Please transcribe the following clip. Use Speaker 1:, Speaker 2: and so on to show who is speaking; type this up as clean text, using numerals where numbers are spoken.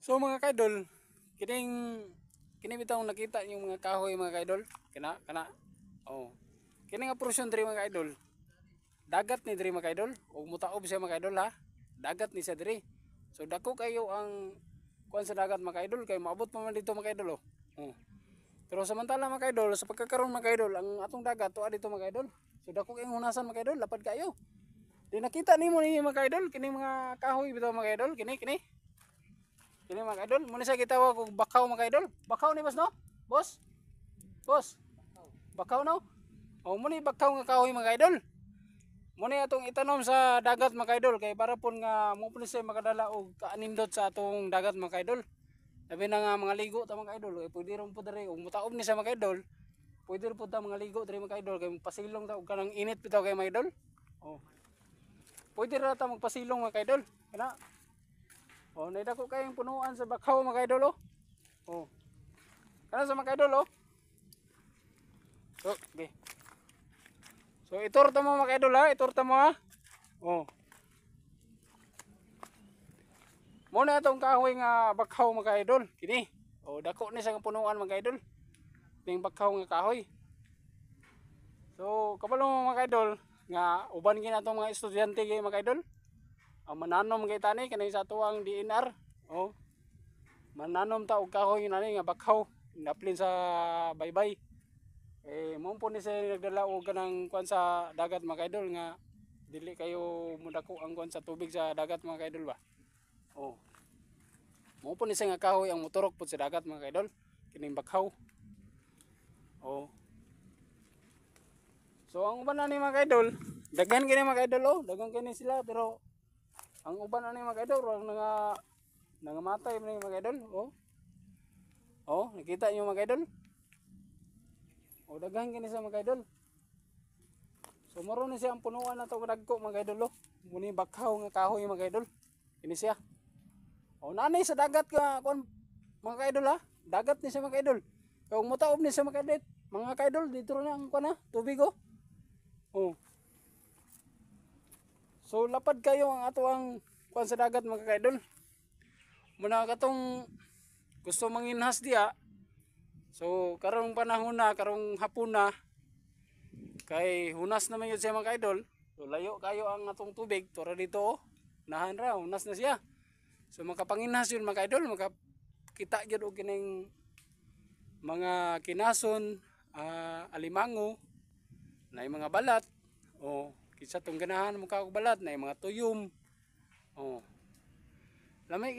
Speaker 1: So mga kaidol, kining kini bitong nakita yung mga kahoy mga kaidol, kana. Oh. Kini nga portion diri mga kaidol. Dagat ni diri mga kaidol, ug mutaob siya mga kaidol ha. Dagat ni siya diri. So dako kayo ang kuan sa dagat mga kaidol kay maabot pa man dito mga kaidol oh. Oh. Pero samantala mga kaidol, sa pagkakaroon mga kaidol, ang atong dagat tuwa dito mga kaidol. So dako kayong hunasan mga kaidol, lapad kayo. Di nakita nimo ni mga kaidol, kini mga kahoy bitaw mga kaidol, kini. Kini mga idol, muna sa gitawag og bakaw mga idol. Bakaw ni boss no? Boss? Boss? Bakaw no? O muna bakaw nga kahoy mga idol. Muna atong itanom sa dagat mga idol kay para pun nga mo pun siya makadala og kaanindot sa atong dagat mga idol. Labi na nga mga ligo ta mga idol, pwede ron pud diri og mutaob ni sa mga idol. Pwede ron pud ta mga ligo diri mga idol kay pasilong ta og kanang init bitaw kay mga idol. Oh. Pwede ra ta magpasilong mga idol. Kana oh, naidako kayong punuan sa bakaw mga idol oh. Oh. Kana sa mga idol oh. So, okay. So iturta mo mga idol ha, iturta mo ha. Oh. Muna itong kahoy nga bakaw mga idol, kini. Oh, dako ni sa punuan mga idol. Ning bakaw nga kahoy. So, kabalo mo mga idol nga uban gina atong mga estudyante kay mga idol. Ang mananom kay tani kanay sa tuwang DNR. Oh. Mananom ta og kahoy nani nga bakaw, naplin sa baybay. Mo po ni sa nagdala og kanang kuan sa dagat mga idol nga dili kayo mudako ang kuan sa tubig sa dagat mga idol ba. Oh. Mo po ni sa nga kahoy ang motorok pud sa dagat mga idol, kining bakaw. Oh. So ang uban ani mga idol, daghan kini mga idol oh, daghan kini sila pero ang uban ani mga idol wala nga nangamatay man mga idol oh. Oh, nakita niyo mga idol? Oh, daghan kini sa mga idol. So moro ni siya ang punuan nato dagko mga idol oh. Muni bakaw nga kahoy mga idol. Kini siya. Oh, nanay sa dagat ka kon mga idol ha. Dagat ni siya mga idol. Kung motaob ni siya mga idol, mga idol dito na ang kuan ha, tubig oh. Oh. So lapad kayo ang ato ang kuan sa dagat mga idol. Muna katong gusto manginhas diha. So karong panahon na, karong hapon na kay hunas naman yun siya mga idol. So layo kayo ang atong tubig, tura dito oh. Nahan ra, hunas na siya. So makapanginhas yun mga idol, makakita gyud og kining mga kinason, alimango, na mga balat. Oh, kinsa tong ganahan mo ka og balat na mga tuyom. Oh. Lamay